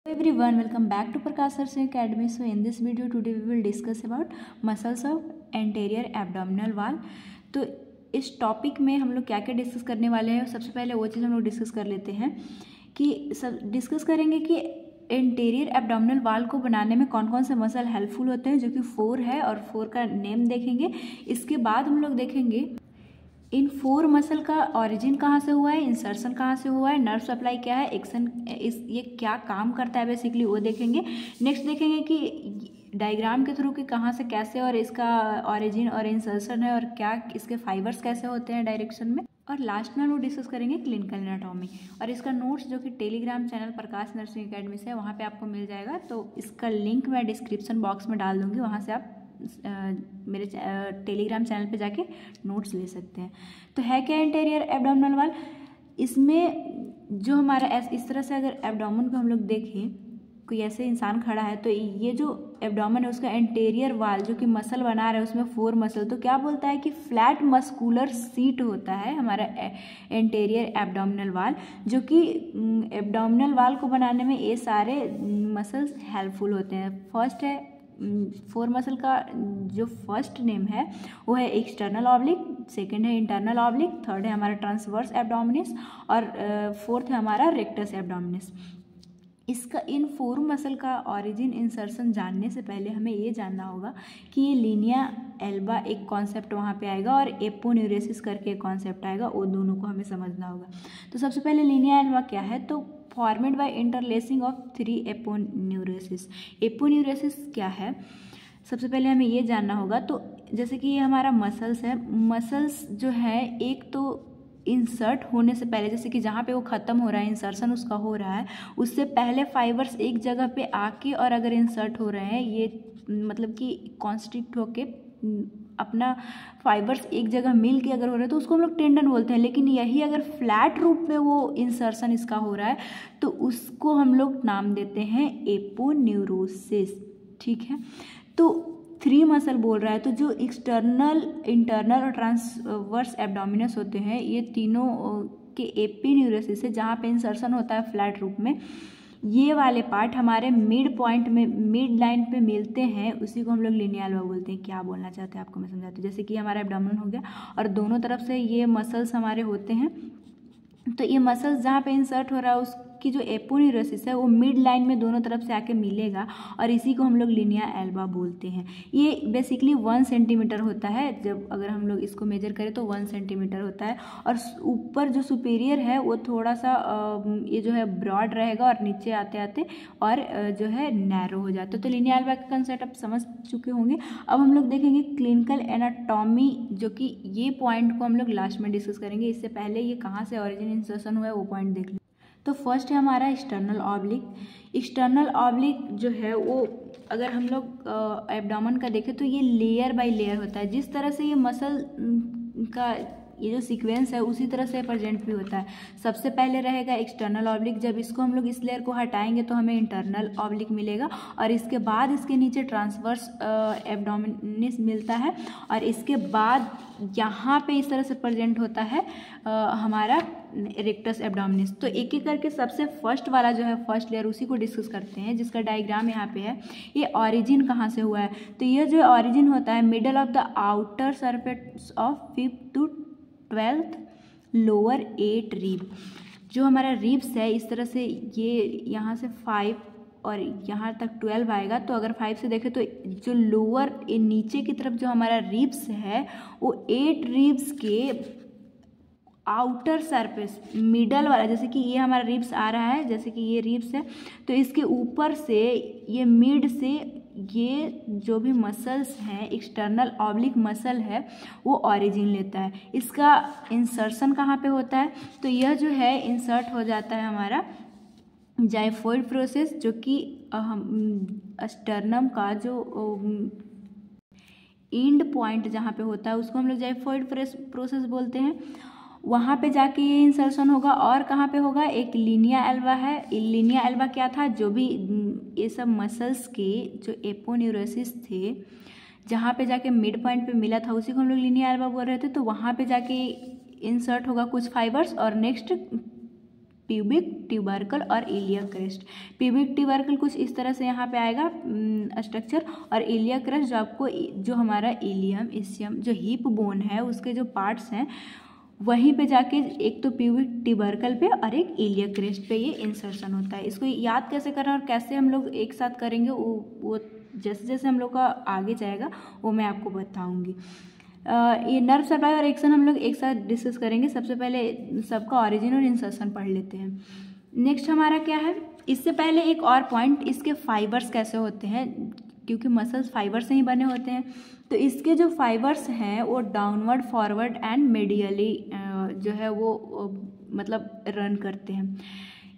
Everyone, welcome back to Prakash Sir Academy. So in this video today we will discuss about muscles of anterior abdominal wall. तो इस topic में हम लोग क्या क्या discuss करने वाले हैं। सबसे पहले वो चीज़ हम लोग डिस्कस कर लेते हैं कि सब डिस्कस करेंगे कि एंटेरियर एब्डोमिनल वाल को बनाने में कौन कौन से मसल हेल्पफुल होते हैं, जो कि 4 है और 4 का नेम देखेंगे। इसके बाद हम लोग देखेंगे इन 4 मसल का ऑरिजिन कहाँ से हुआ है, इंसर्शन कहाँ से हुआ है, नर्व सप्लाई क्या है, एक्शन ये क्या काम करता है बेसिकली वो देखेंगे। नेक्स्ट देखेंगे कि डायग्राम के थ्रू कि कहाँ से कैसे और इसका ऑरिजिन और इंसर्शन है और क्या इसके फाइबर्स कैसे होते हैं डायरेक्शन में। और लास्ट में हम लोग डिस्कस करेंगे क्लिनिकल एनाटॉमी और इसका नोट्स जो कि टेलीग्राम चैनल प्रकाश नर्सिंग अकेडमी से है वहाँ पे आपको मिल जाएगा। तो इसका लिंक मैं डिस्क्रिप्शन बॉक्स में डाल दूँगी, वहाँ से आप मेरे टेलीग्राम चैनल पे जाके नोट्स ले सकते हैं। तो है क्या एंटेरियर एब्डोमिनल वाल, इसमें जो हमारा इस तरह से अगर एब्डोमेन को हम लोग देखें, कोई ऐसे इंसान खड़ा है तो ये जो एब्डोमेन है उसका एंटेरियर वाल जो कि मसल बना रहा है उसमें 4 मसल, तो क्या बोलता है कि फ्लैट मस्कुलर सीट होता है हमारा एंटेरियर एब्डोमिनल वाल, जो कि एब्डोमिनल वाल को बनाने में ये सारे मसल्स हेल्पफुल होते हैं। फर्स्ट है 4 मसल का जो फर्स्ट नेम है वो है एक्सटर्नल ऑब्लिक, सेकंड है इंटरनल ऑब्लिक, थर्ड है हमारा ट्रांसवर्स एब्डोमिनिस और फोर्थ है हमारा रेक्टस एब्डोमिनिस। इसका इन 4 मसल का ऑरिजिन इंसर्शन जानने से पहले हमें ये जानना होगा कि ये लीनिया एल्बा एक कॉन्सेप्ट वहाँ पे आएगा और एपोन्यूरेसिस करके एक कॉन्सेप्ट आएगा, वो दोनों को हमें समझना होगा। तो सबसे पहले लीनिया एल्बा क्या है, तो फॉर्मेड बाय इंटरलेसिंग ऑफ 3 एपोन्यूरेसिस। एपोन्यूरेसिस क्या है सबसे पहले हमें ये जानना होगा। तो जैसे कि ये हमारा मसल्स है, मसल्स जो है एक तो इंसर्ट होने से पहले, जैसे कि जहाँ पे वो ख़त्म हो रहा है इंसर्शन उसका हो रहा है, उससे पहले फाइबर्स एक जगह पे आके और अगर इंसर्ट हो रहे हैं, ये मतलब कि कॉन्स्ट्रिक्ट होके अपना फाइबर्स एक जगह मिल के अगर हो रहे हैं तो उसको हम लोग टेंडन बोलते हैं। लेकिन यही अगर फ्लैट रूप में वो इंसर्शन इसका हो रहा है तो उसको हम लोग नाम देते हैं एपोन्यूरोसिस। ठीक है, तो 3 मसल बोल रहा है, तो जो एक्सटर्नल, इंटरनल और ट्रांसवर्स एब्डोमिनस होते हैं ये तीनों के एपोन्यूरोसिस है, जहाँ पे इंसर्शन होता है फ्लैट रूप में। ये वाले पार्ट हमारे मिड पॉइंट में, मिड लाइन पे मिलते हैं, उसी को हम लोग लीनिया एल्बा बोलते हैं। क्या बोलना चाहते हैं आपको मैं समझाती हूँ। जैसे कि हमारा एब्डोमेन हो गया और दोनों तरफ से ये मसल्स हमारे होते हैं, तो ये मसल्स जहाँ पे इंसर्ट हो रहा है उसकी जो एपोन्यूरोसिस है वो मिड लाइन में दोनों तरफ से आके मिलेगा और इसी को हम लोग लीनिया एल्बा बोलते हैं। ये बेसिकली 1 सेंटीमीटर होता है, जब अगर हम लोग इसको मेजर करें तो 1 सेंटीमीटर होता है। और ऊपर जो सुपीरियर है वो थोड़ा सा ये जो है ब्रॉड रहेगा और नीचे आते आते और जो है नैरो हो जाता है। तो लीनिया एल्बा का कंसेप्ट आप समझ चुके होंगे। अब हम लोग देखेंगे क्लिनिकल एनाटॉमी, जो कि ये पॉइंट को हम लोग लास्ट में डिस्कस करेंगे। इससे पहले ये कहाँ से ऑरिजिन इंसर्शन हुआ है वो पॉइंट देख लें। तो फर्स्ट है हमारा एक्सटर्नल ऑब्लिक। एक्सटर्नल ऑब्लिक जो है वो अगर हम लोग एब्डोमेन का देखें तो ये लेयर बाय लेयर होता है। जिस तरह से ये मसल का ये जो सीक्वेंस है उसी तरह से प्रेजेंट भी होता है। सबसे पहले रहेगा एक्सटर्नल ऑब्लिक, जब इसको हम लोग इस लेयर को हटाएंगे तो हमें इंटरनल ऑब्लिक मिलेगा और इसके बाद इसके नीचे ट्रांसवर्स एब्डोमिनिस मिलता है और इसके बाद यहाँ पे इस तरह से प्रेजेंट होता है हमारा रेक्टस एब्डोमिनिस। तो एक एक करके सबसे फर्स्ट वाला जो है फर्स्ट लेयर उसी को डिस्कस करते हैं, जिसका डायग्राम यहाँ पे है। ये ऑरिजिन कहाँ से हुआ है, तो ये जो ऑरिजिन होता है middle of the outer surface of 5th to 12th lower 8 rib. जो हमारा रिब्स है इस तरह से ये यहाँ से 5 और यहाँ तक 12 आएगा। तो अगर 5 से देखें तो जो लोअर नीचे की तरफ जो हमारा रिब्स है वो 8 रिब्स के आउटर सरफेस मिडल वाला, जैसे कि ये हमारा रिब्स आ रहा है, जैसे कि ये रिब्स है तो इसके ऊपर से ये मिड से ये जो भी मसल्स हैं एक्सटर्नल ऑब्लिक मसल है वो ऑरिजिन लेता है। इसका इंसर्शन कहाँ पे होता है, तो यह जो है इंसर्ट हो जाता है हमारा जाइफोइड प्रोसेस, जो कि स्टर्नम का जो एंड पॉइंट जहाँ पे होता है उसको हम लोग जाइफोइड प्रोसेस बोलते हैं। वहाँ पे जाके ये इंसर्शन होगा और कहाँ पे होगा, एक लीनिया एल्बा है। लीनिया एल्बा क्या था, जो भी ये सब मसल्स के जो एपोन्यूरोसिस थे जहाँ पे जाके मिड पॉइंट पे मिला था उसी को हम लोग लीनिया एल्बा बोल रहे थे। तो वहाँ पे जाके इंसर्ट होगा कुछ फाइबर्स और नेक्स्ट प्यूबिक ट्यूबरकल और इलिया क्रेस्ट। प्यूबिक ट्यूबरकल कुछ इस तरह से यहाँ पे आएगा स्ट्रक्चर, और इलिया क्रेस्ट जो आपको जो हमारा इलियम इसियम जो हिप बोन है उसके जो पार्ट्स हैं वहीं पे जाके एक तो प्यूबिक ट्यूबरकल पे और एक इलिया क्रेस्ट पे ये इंसर्शन होता है। इसको याद कैसे करना और कैसे हम लोग एक साथ करेंगे वो जैसे जैसे हम लोग का आगे जाएगा वो मैं आपको बताऊँगी। ये नर्व सप्लाई और एक्शन हम लोग एक साथ डिस्कस करेंगे। सबसे पहले सबका ऑरिजिन और इंसर्शन पढ़ लेते हैं। नेक्स्ट हमारा क्या है, इससे पहले एक और पॉइंट, इसके फाइबर्स कैसे होते हैं, क्योंकि मसल्स फाइबर से ही बने होते हैं। तो इसके जो फाइबर्स हैं वो डाउनवर्ड, फॉरवर्ड एंड मेडियली जो है वो मतलब रन करते हैं।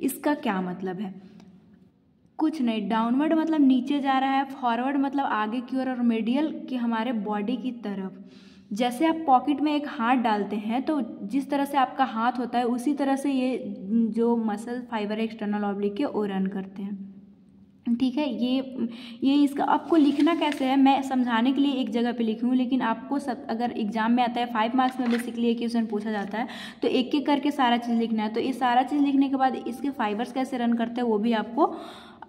इसका क्या मतलब है, कुछ नहीं, डाउनवर्ड मतलब नीचे जा रहा है, फॉरवर्ड मतलब आगे की ओर, और मेडियल कि हमारे बॉडी की तरफ। जैसे आप पॉकेट में एक हाथ डालते हैं तो जिस तरह से आपका हाथ होता है उसी तरह से ये जो मसल फाइबर एक्सटर्नल ऑब्लिक के वो रन करते हैं। ठीक है, ये इसका आपको लिखना कैसे है मैं समझाने के लिए एक जगह पे लिखी हूँ, लेकिन आपको सब अगर एग्जाम में आता है 5 मार्क्स में बेसिकली एक क्वेश्चन पूछा जाता है तो एक एक करके सारा चीज़ लिखना है। तो ये सारा चीज़ लिखने के बाद इसके फाइबर्स कैसे रन करते हैं वो भी आपको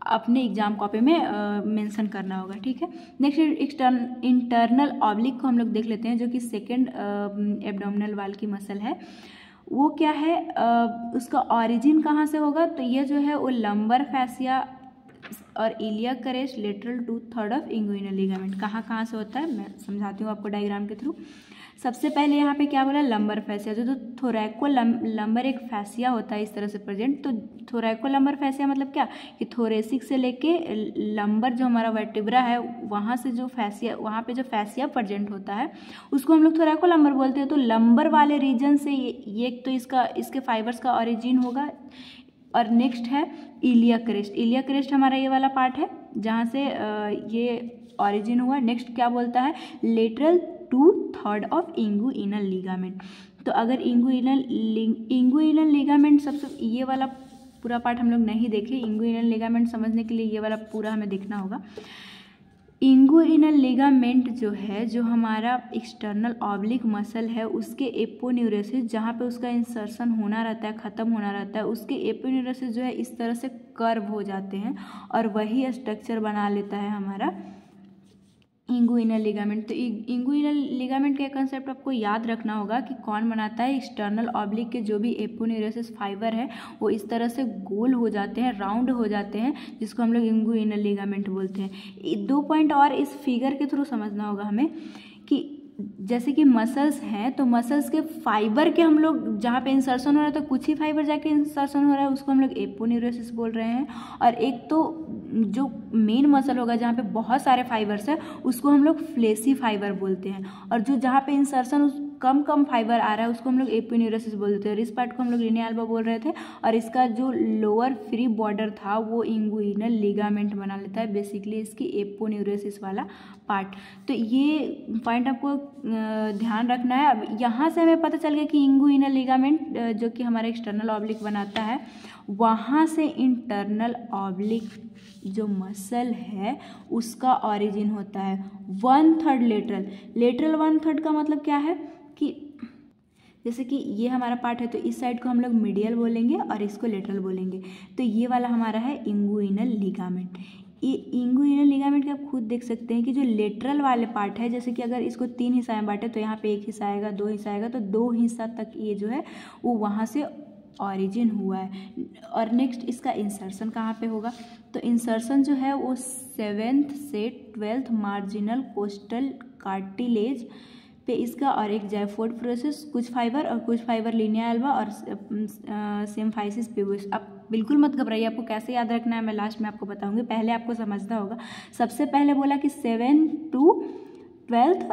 अपने एग्जाम कॉपी में मेंशन करना होगा। ठीक है, नेक्स्ट इंटरनल ऑब्लिक को हम लोग देख लेते हैं, जो कि सेकेंड एब्डोमिनल वाल की मसल है। वो क्या है, उसका ऑरिजिन कहाँ से होगा, तो ये जो है वो लंबर फैसिया और iliac crest lateral to third of inguinal ligament कहाँ से होता है मैं समझाती हूँ आपको डायग्राम के थ्रू। सबसे पहले यहाँ पे क्या बोला, लंबर फैसिया, जो थोरैको लंबर एक फैसिया होता है इस तरह से प्रेजेंट। तो थोरैको लंबर फैसिया मतलब क्या कि थोरेसिक से लेके लंबर जो हमारा वर्टिब्रा है वहाँ से जो फैसिया, वहाँ पे जो फैसिया प्रेजेंट होता है उसको हम लोग थोरैको लंबर बोलते हैं। तो लंबर वाले रीजन से ये तो इसके फाइबर्स का ऑरिजिन होगा। और नेक्स्ट है इलिया क्रेस्ट। इलिया क्रेस्ट हमारा ये वाला पार्ट है जहाँ से ये ऑरिजिन हुआ। नेक्स्ट क्या बोलता है, lateral to third of inguinal ligament. तो अगर इंगुइनल लिगामेंट सबसे ये वाला पूरा पार्ट हम लोग नहीं देखे, इंगुइनल लिगामेंट समझने के लिए ये वाला पूरा हमें देखना होगा। इंगुइनल लिगामेंट जो है, जो हमारा एक्सटर्नल ऑब्लिक मसल है उसके एपोन्यूरोसिस जहाँ पे उसका इंसर्शन होना रहता है, ख़त्म होना रहता है, उसके एपोन्यूरोसिस जो है इस तरह से कर्व हो जाते हैं और वही स्ट्रक्चर बना लेता है हमारा इंगुइनल लिगामेंट। तो इंगुइनल लिगामेंट का कंसेप्ट आपको याद रखना होगा कि कौन बनाता है, एक्सटर्नल ऑब्लिक के जो भी एपोन्यूरोसिस फाइबर है वो इस तरह से गोल हो जाते हैं, राउंड हो जाते हैं, जिसको हम लोग इंगुइनल लिगामेंट बोलते हैं। 2 पॉइंट और इस फिगर के थ्रू समझना होगा हमें कि जैसे कि मसल्स हैं तो मसल्स के फाइबर के हम लोग जहाँ पे इंसर्शन हो रहा है तो कुछ ही फाइबर जाके इंसर्शन हो रहा है उसको हम लोग एपोन्यूरोसिस बोल रहे हैं। और एक तो जो मेन मसल होगा जहाँ पे बहुत सारे फाइबर्स है उसको हम लोग फ्लेसी फाइबर बोलते हैं। और जो जहाँ पे इंसर्शन कम फाइबर आ रहा है उसको हम लोग एपोन्यूरोसिस बोलते हैं। और इस पार्ट को हम लोग लिनिया एल्बो बोल रहे थे। और इसका जो लोअर फ्री बॉर्डर था वो इंगुइनल लिगामेंट बना लेता है, बेसिकली इसकी एपोन्यूरोसिस वाला पार्ट। तो ये पॉइंट आपको ध्यान रखना है। अब यहाँ से हमें पता चल गया कि इंगुइनल लिगामेंट जो कि हमारा एक्सटर्नल ऑब्लिक बनाता है, वहाँ से इंटरनल ऑब्लिक जो मसल है उसका ऑरिजिन होता है 1/3 लेटरल। लेटरल 1/3 का मतलब क्या है कि जैसे कि ये हमारा पार्ट है तो इस साइड को हम लोग मीडियल बोलेंगे और इसको लेटरल बोलेंगे। तो ये वाला हमारा है इंगुइनल लिगामेंट। ये इंगुइनल लिगामेंट के आप खुद देख सकते हैं कि जो लेटरल वाले पार्ट है, जैसे कि अगर इसको 3 हिस्सा में बांटे तो यहाँ पे 1 हिस्सा आएगा, 2 हिस्सा आएगा, तो 2 हिस्सा तक ये जो है वो वहाँ से ऑरिजिन हुआ है। और नेक्स्ट इसका इंसर्शन कहाँ पे होगा, तो इंसर्शन जो है वो 7th से 12th मार्जिनल कोस्टल कार्टिलेज पे इसका, और एक जाइफोइड प्रोसेस, कुछ फाइबर और कुछ फाइबर लिनिया एल्बा और सिम्फाइसिस प्यूबिस। अब बिल्कुल मत घबराइए, आपको कैसे याद रखना है मैं लास्ट में आपको बताऊंगी, पहले आपको समझना होगा। सबसे पहले बोला कि 7 to 12th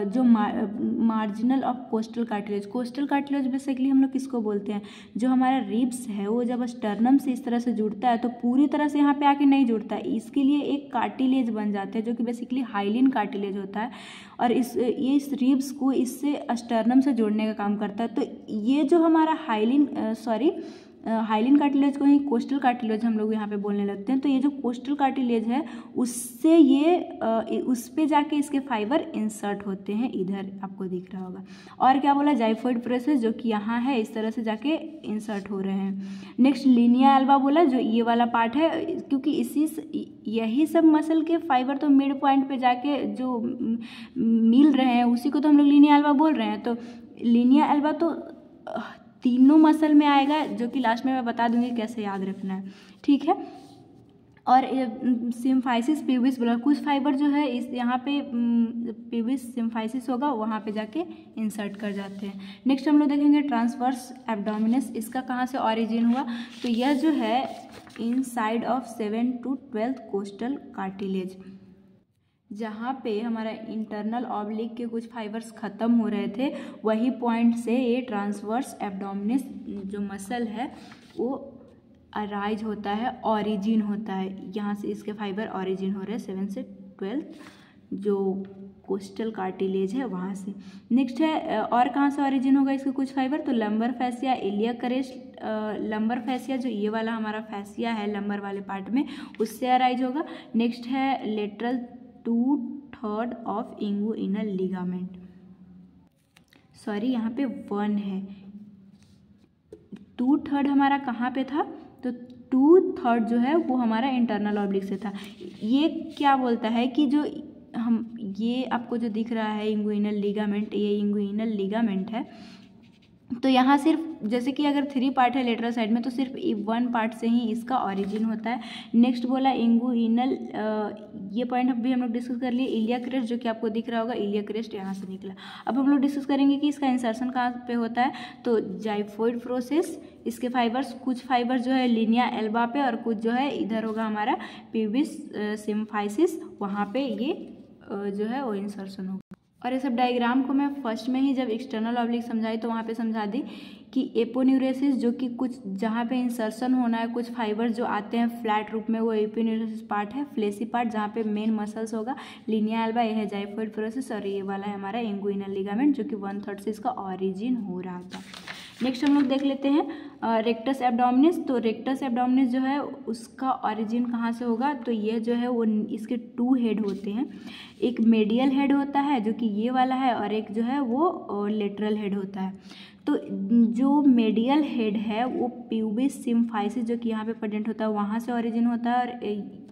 जो marginal of costal cartilage. Costal cartilage basically हम लोग किसको बोलते हैं, जो हमारा रिब्स है वो जब स्टर्नम से इस तरह से जुड़ता है तो पूरी तरह से यहाँ पे आके नहीं जुड़ता है, इसके लिए एक कार्टिलेज बन जाते हैं जो कि बेसिकली हाइलिन कार्टिलेज होता है। और ये इस रिब्स को इससे स्टर्नम से जोड़ने का काम करता है। तो ये जो हमारा हाइलिन कार्टिलेज को ही कोस्टल कार्टिलेज हम लोग यहाँ पे बोलने लगते हैं। तो ये जो कोस्टल कार्टिलेज है उससे ये उस पे जाके इसके फाइबर इंसर्ट होते हैं, इधर आपको दिख रहा होगा। और क्या बोला, जाइफोइड प्रोसेस जो कि यहाँ है इस तरह से जाके इंसर्ट हो रहे हैं। नेक्स्ट लिनिया एल्बा बोला, जो ये वाला पार्ट है, क्योंकि यही सब मसल के फाइबर तो मिड पॉइंट पे जाके जो मिल रहे हैं उसी को तो हम लोग लिनिया एल्बा बोल रहे हैं। तो लिनिया एल्बा तो तीनों मसल में आएगा, जो कि लास्ट में मैं बता दूंगी कैसे याद रखना है, ठीक है। और सिम्फाइसिस प्यूबिस बोला, कुछ फाइबर जो है इस यहाँ पे प्यूबिस सिम्फाइसिस होगा, वहाँ पे जाके इंसर्ट कर जाते हैं। नेक्स्ट हम लोग देखेंगे ट्रांसवर्स एब्डोमिनस, इसका कहाँ से ऑरिजिन हुआ, तो यह जो है inside of 7 to 12 costal cartilage, जहाँ पे हमारा इंटरनल ऑब्लिक के कुछ फाइबर्स ख़त्म हो रहे थे, वही पॉइंट से ये ट्रांसवर्स एब्डोमिनस जो मसल है वो अराइज होता है, ऑरिजिन होता है, यहाँ से इसके फाइबर ऑरिजिन हो रहे हैं 7 से 12 जो कोस्टल कार्टिलेज है वहाँ से। नेक्स्ट है और कहाँ से ऑरिजिन होगा इसके कुछ फाइबर, तो lumbar fascia, iliac crest, lumbar fascia जो ये वाला हमारा फैसिया है लंबर वाले पार्ट में, उससे अराइज होगा। नेक्स्ट है lateral 2/3 of inguinal ligament, sorry यहाँ पे 1 है, 2/3 हमारा कहाँ पे था, तो 2/3 जो है वो हमारा इंटरनल ऑब्लिक से था। ये क्या बोलता है कि जो हम ये आपको जो दिख रहा है इंगुइनल लिगामेंट, ये इंगुइनल लिगामेंट है, तो यहाँ सिर्फ जैसे कि अगर 3 पार्ट है लेटरल साइड में तो सिर्फ 1 पार्ट से ही इसका ऑरिजिन होता है। नेक्स्ट बोला इंगुइनल, ये पॉइंट भी हम लोग डिस्कस कर लिए। इलिया क्रेस्ट जो कि आपको दिख रहा होगा, इलिया क्रेस्ट यहाँ से निकला। अब हम लोग डिस्कस करेंगे कि इसका इंसर्शन कहाँ पे होता है, तो जाइफोइड प्रोसेस, इसके फाइबर्स कुछ फाइबर जो है लिनिया एल्बा पे और कुछ जो है इधर होगा हमारा प्यूबिस सिम्फाइसिस, वहाँ पे ये जो है वो इंसर्शन होगा। और ये सब डायग्राम को मैं फर्स्ट में ही जब एक्सटर्नल ऑब्लिक समझाई तो वहाँ पे समझा दी कि एपोन्यूरेसिस जो कि कुछ जहाँ पे इंसर्शन होना है, कुछ फाइबर जो आते हैं फ्लैट रूप में, वो एपोन्यूरेसिस पार्ट है। फ्लेसी पार्ट जहाँ पे मेन मसल्स होगा, लिनिया एल्बा, ये है जाइफोइड प्रोसेस, और ये वाला है हमारा इंगुइनल लिगामेंट जो कि 1/3 से इसका ऑरिजिन हो रहा था। नेक्स्ट हम लोग देख लेते हैं रेक्टस एब्डोमिनस। तो रेक्टस एब्डोमिनस जो है उसका ऑरिजिन कहाँ से होगा, तो ये जो है वो इसके 2 हेड होते हैं, एक मेडियल हेड होता है जो कि ये वाला है, और एक जो है वो लेटरल हेड होता है। तो जो मेडियल हेड है वो प्यूबिस सिम्फाइसिस जो कि यहाँ पे प्रेजेंट होता है वहाँ से ऑरिजिन होता है, और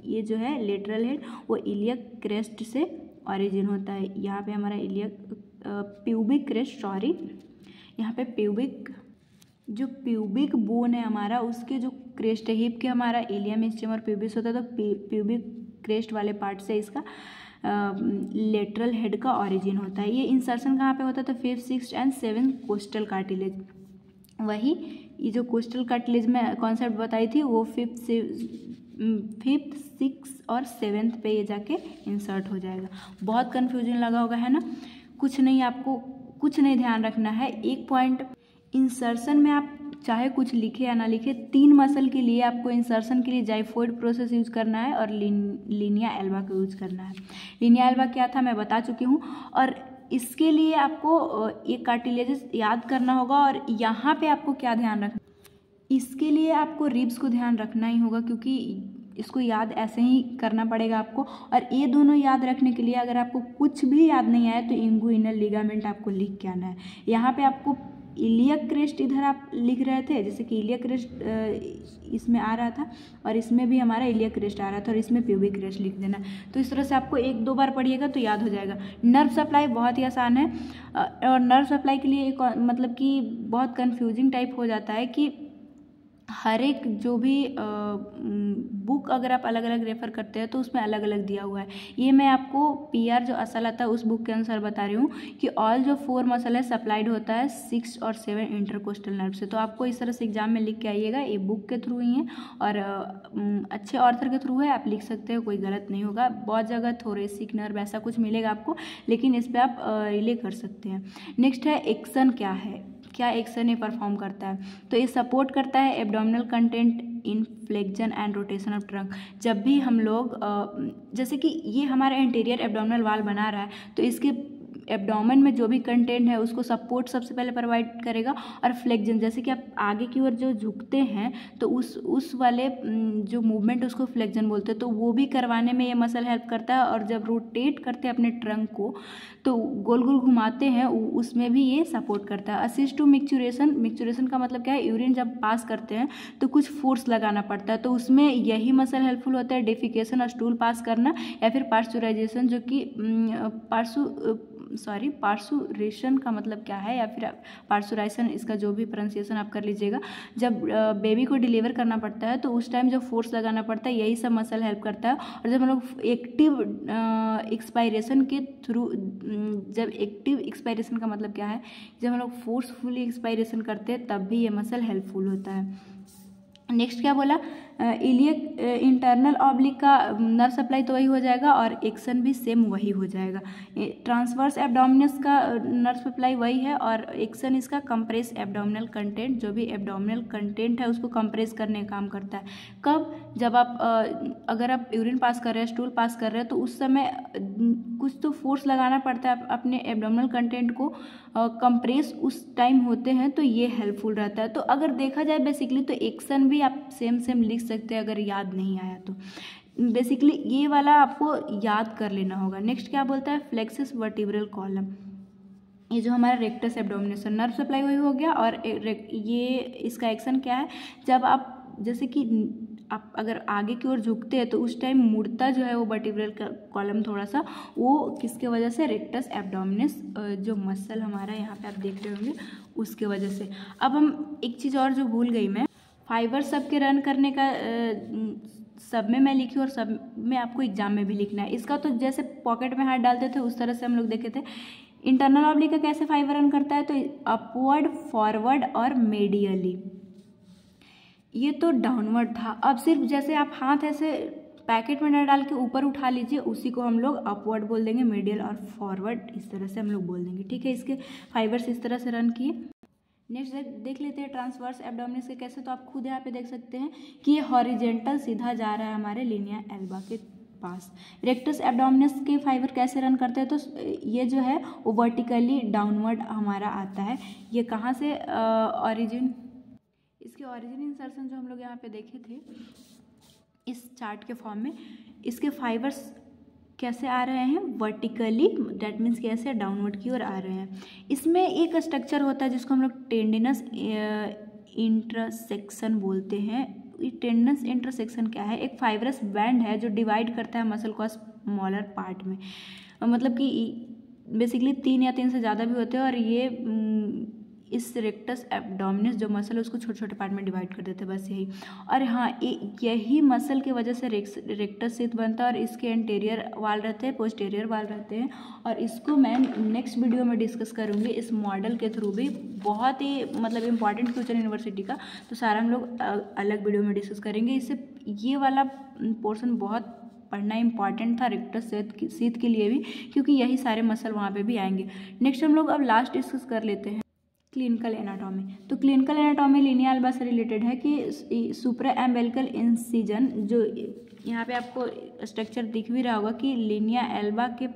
ये जो है लेटरल हेड वो इलियक क्रेस्ट से ऑरिजिन होता है। यहाँ पे हमारा इलियक प्यूबिक क्रेस्ट, सॉरी यहाँ पे प्यूबिक, जो प्यूबिक बोन है हमारा उसके जो क्रेस्ट है, हिप के हमारा इलियम स्टेम और प्यूबिस होता है, तो प्यूबिक क्रेस्ट वाले पार्ट से इसका लेटरल हेड का ऑरिजिन होता है। ये इंसर्शन कहाँ पे होता है, तो 5th, 6th and 7th costal cartilage. वही ये जो कोस्टल कार्टिलेज में कॉन्सेप्ट बताई थी वो 5th, 6th और 7th पे ये जाके इंसर्ट हो जाएगा। बहुत कन्फ्यूजन लगा होगा है ना, कुछ नहीं, आपको कुछ नहीं ध्यान रखना है। एक पॉइंट, इंसर्शन में आप चाहे कुछ लिखे या ना लिखे, 3 मसल के लिए आपको इंसर्शन के लिए जाइफोइड प्रोसेस यूज करना है और लिनिया एल्बा को यूज करना है। लिनिया एल्बा क्या था मैं बता चुकी हूँ, और इसके लिए आपको एक कार्टिलेजेस याद करना होगा। और यहाँ पे आपको क्या ध्यान रखना, इसके लिए आपको रिब्स को ध्यान रखना ही होगा, क्योंकि इसको याद ऐसे ही करना पड़ेगा आपको। और ये दोनों याद रखने के लिए अगर आपको कुछ भी याद नहीं आया तो इंगुइनल लिगामेंट आपको लिख के आना है। यहाँ पे आपको इलियक क्रेस्ट इधर आप लिख रहे थे, जैसे कि इलियक क्रेस्ट इसमें आ रहा था और इसमें भी हमारा इलियक क्रेस्ट आ रहा था, और इसमें प्यूबिक क्रेस्ट लिख देना। तो इस तरह से आपको 1-2 बार पढ़िएगा तो याद हो जाएगा। नर्व सप्लाई बहुत ही आसान है, और नर्व सप्लाई के लिए एक मतलब कि बहुत कन्फ्यूजिंग टाइप हो जाता है कि हर एक जो भी बुक अगर आप अलग अलग रेफ़र करते हैं तो उसमें अलग अलग दिया हुआ है। ये मैं आपको PR जो असल आता है उस बुक के अनुसार बता रही हूँ कि ऑल जो 4 मसल है सप्लाइड होता है 6 और 7 इंटरकोस्टल नर्व से। तो आपको इस तरह से एग्जाम में लिख के आइएगा, ये बुक के थ्रू ही है और अच्छे ऑर्थर के थ्रू है, आप लिख सकते हो, कोई गलत नहीं होगा। बहुत जगह थोरेसिक नर्व ऐसा कुछ मिलेगा आपको, लेकिन इस पर आप रिले कर सकते हैं। नेक्स्ट है एक्शन, क्या है, क्या एक्शन ये परफॉर्म करता है, तो ये सपोर्ट करता है abdominal content in flexion and rotation of trunk. जब भी हम लोग जैसे कि ये हमारा इंटीरियर एब्डोमिनल वाल बना रहा है तो इसके एब्डोमेन में जो भी कंटेंट है उसको सपोर्ट सबसे पहले प्रोवाइड करेगा। और फ्लेक्जन, जैसे कि आप आगे की ओर जो झुकते हैं तो उस वाले जो मूवमेंट उसको फ्लेक्जन बोलते हैं, तो वो भी करवाने में ये मसल हेल्प करता है। और जब रोटेट करते हैं अपने ट्रंक को तो गोल गोल घुमाते हैं, उसमें भी ये सपोर्ट करता है। असिस्ट टू मिक्चुरेशन, मिक्चुरेशन का मतलब क्या है, यूरिन जब पास करते हैं तो कुछ फोर्स लगाना पड़ता है, तो उसमें यही मसल हेल्पफुल होता है। डेफिकेशन और स्टूल पास करना, या फिर पार्चुराइजेशन, जो कि पार्सुरेशन का मतलब क्या है, या फिर पार्सुराइजेशन, इसका जो भी प्रोनाउंसिएशन आप कर लीजिएगा। जब बेबी को डिलीवर करना पड़ता है तो उस टाइम जो फोर्स लगाना पड़ता है, यही सब मसल हेल्प करता है। और जब हम लोग एक्टिव एक्सपायरेशन के थ्रू, जब एक्टिव एक्सपायरेशन का मतलब क्या है, जब हम लोग फोर्सफुली एक्सपायरेशन करते हैं तब भी ये मसल हेल्पफुल होता है। नेक्स्ट क्या बोला, इलियक इंटरनल ऑब्लिक का नर्व सप्लाई तो वही हो जाएगा और एक्शन भी सेम वही हो जाएगा। ट्रांसवर्स एब्डोमिनस का नर्व सप्लाई वही है और एक्शन इसका कंप्रेस एब्डोमिनल कंटेंट, जो भी एब्डोमिनल कंटेंट है उसको कंप्रेस करने का काम करता है। कब, जब आप अगर आप यूरिन पास कर रहे हैं, स्टूल पास कर रहे हैं, तो उस समय कुछ तो फोर्स लगाना पड़ता है अपने एब्डोमिनल कंटेंट को कंप्रेस उस टाइम होते हैं, तो ये हेल्पफुल रहता है। तो अगर देखा जाए बेसिकली तो एक्शन भी आप सेम लिख सकते हैं अगर याद नहीं आया तो। बेसिकली ये वाला आपको याद कर लेना होगा। नेक्स्ट क्या बोलता है, फ्लेक्सस वर्टिब्रल कॉलम, ये जो हमारा रेक्टस एब्डोमिनस नर्व सप्लाई वही हो गया। और ये इसका एक्शन क्या है, जब आप जैसे कि आप अगर आगे की ओर झुकते हैं तो उस टाइम मुड़ता जो है वो वर्टिब्रल कॉलम थोड़ा सा, वो किसके वजह से, रेक्टस एब्डोमिनस जो मसल हमारा यहाँ पे आप देख रहे होंगे उसके वजह से। अब हम एक चीज़ और जो भूल गई मैं, फाइबर सब के रन करने का सब में मैं लिखी और सब में आपको एग्जाम में भी लिखना है। इसका तो जैसे पॉकेट में हाथ डालते थे उस तरह से हम लोग देखे थे। इंटरनल ऑब्लिक का कैसे फाइबर रन करता है, तो अपवर्ड, फॉरवर्ड और मेडियली। ये तो डाउनवर्ड था। अब सिर्फ जैसे आप हाथ ऐसे पैकेट में डाल के ऊपर उठा लीजिए, उसी को हम लोग अपवर्ड बोल देंगे, मीडियल और फॉरवर्ड इस तरह से हम लोग बोल देंगे। ठीक है, इसके फाइबर्स इस तरह से रन किए। नेक्स्ट देख लेते हैं ट्रांसवर्स एब्डोमिनस के कैसे। तो आप खुद यहाँ पे देख सकते हैं कि ये हॉरिजेंटल सीधा जा रहा है हमारे लिनिया एल्बा के पास। रेक्टस एब्डोमिनस के फाइबर कैसे रन करते हैं, तो ये जो है वो वर्टिकली डाउनवर्ड हमारा आता है। ये कहाँ से ऑरिजिन, इसके ऑरिजिन इंसर्शन जो हम लोग यहाँ पे देखे थे इस चार्ट के फॉर्म में, इसके फाइबर्स कैसे आ रहे हैं, वर्टिकली, डैट मीन्स कैसे डाउनवर्ड की ओर आ रहे हैं। इसमें एक स्ट्रक्चर होता है जिसको हम लोग टेंडिनस इंटरसेक्शन बोलते हैं। टेंडिनस इंटरसेक्शन क्या है, एक फाइबरस बैंड है जो डिवाइड करता है मसल को स्मॉलर पार्ट में। मतलब कि बेसिकली 3 या 3 से ज़्यादा भी होते हैं, और ये इस रेक्टस एब्डोमिनस जो मसल है उसको छोटे छोटे पार्ट में डिवाइड कर देते हैं, बस यही। और हाँ, यही मसल की वजह से रेक्टस शीथ बनता है और इसके एंटीरियर वाल रहते हैं, पोस्टीरियर वाल रहते हैं। और इसको मैं नेक्स्ट वीडियो में डिस्कस करूँगी इस मॉडल के थ्रू भी, बहुत ही मतलब इंपॉर्टेंट फ्यूचर यूनिवर्सिटी का, तो सारा हम लोग अलग वीडियो में डिस्कस करेंगे। इससे ये वाला पोर्शन बहुत पढ़ना इंपॉर्टेंट था रेक्टस शीथ के लिए भी, क्योंकि यही सारे मसल वहाँ पे भी आएंगे। नेक्स्ट हम लोग अब लास्ट डिस्कस कर लेते हैं क्लिनिकल एनाटॉमी। तो क्लिनिकल एनाटॉमी लिनिया एल्बा से रिलेटेड है कि सुप्रा एम्बिलिकल इंसिजन, जो यहाँ पे आपको स्ट्रक्चर दिख भी रहा होगा कि लिनिया एल्बा के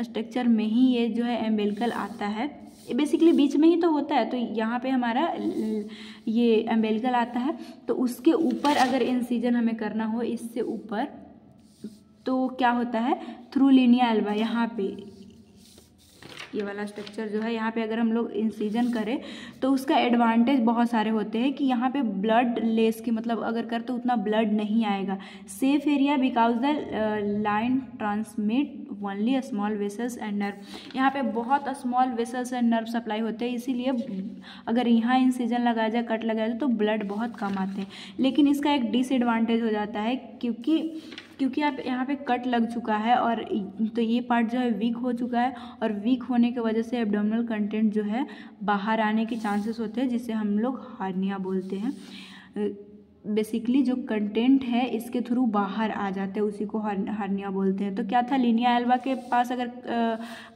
स्ट्रक्चर में ही ये जो है एम्बिलिकल आता है, बेसिकली बीच में ही तो होता है। तो यहाँ पे हमारा ये एम्बिलिकल आता है, तो उसके ऊपर अगर इंसिजन हमें करना हो इससे ऊपर, तो क्या होता है, थ्रू लिनिया एल्बा, यहाँ पे ये वाला स्ट्रक्चर जो है यहाँ पे अगर हम लोग इंसिजन करें तो उसका एडवांटेज बहुत सारे होते हैं कि यहाँ पे ब्लड लेस की, मतलब अगर कर तो उतना ब्लड नहीं आएगा। Safe area because the line transmit only small vessels and nerve, यहाँ पे बहुत small vessels and nerve supply होते हैं, इसीलिए अगर यहाँ इंसिजन लगाया जाए, कट लगाया जाए तो ब्लड बहुत कम आते हैं। लेकिन इसका एक डिसएडवांटेज हो जाता है क्योंकि आप यहाँ पे कट लग चुका है और तो ये पार्ट जो है वीक हो चुका है, और वीक होने की वजह से एब्डोमिनल कंटेंट जो है बाहर आने के चांसेस होते हैं, जिसे हम लोग हार्निया बोलते हैं। बेसिकली जो कंटेंट है इसके थ्रू बाहर आ जाते हैं, उसी को हार्निया बोलते हैं। तो क्या था, लिनिया एल्बा के पास अगर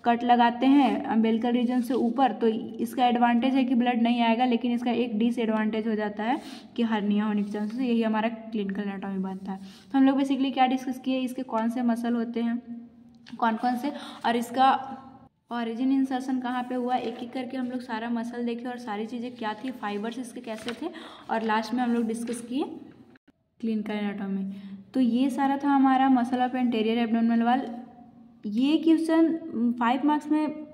कट लगाते हैं अम्बिलिकल रीजन से ऊपर, तो इसका एडवांटेज है कि ब्लड नहीं आएगा, लेकिन इसका एक डिसएडवांटेज हो जाता है कि हार्निया होने के चांसेस। यही हमारा क्लिनिकल एनाटॉमी बनता है। तो हम लोग बेसिकली क्या डिस्कस किए, इसके कौन से मसल होते हैं, कौन कौन से, ऑरिजिन इंसर्शन कहाँ पे हुआ, एक एक करके हम लोग सारा मसल देखे और सारी चीज़ें क्या थी, फाइबर्स इसके कैसे थे, और लास्ट में हम लोग डिस्कस किए क्लिनिकल एनाटॉमी। तो ये सारा था हमारा muscle of anterior abdominal wall. ये क्वेश्चन 5 मार्क्स में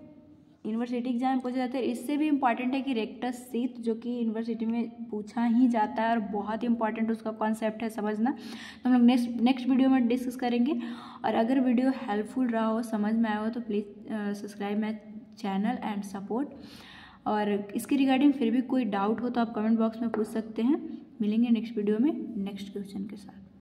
यूनिवर्सिटी एग्जाम में पूछे जाते हैं। इससे भी इम्पॉर्टेंट है कि रेक्टस शीथ, जो कि यूनिवर्सिटी में पूछा ही जाता है और बहुत ही इंपॉर्टेंट उसका कॉन्सेप्ट है समझना। तो हम लोग नेक्स्ट वीडियो में डिस्कस करेंगे। और अगर वीडियो हेल्पफुल रहा हो, समझ में आया हो, तो please subscribe my channel and support. और इसके रिगार्डिंग फिर भी कोई डाउट हो तो आप कमेंट बॉक्स में पूछ सकते हैं। मिलेंगे नेक्स्ट वीडियो में नेक्स्ट क्वेश्चन के साथ।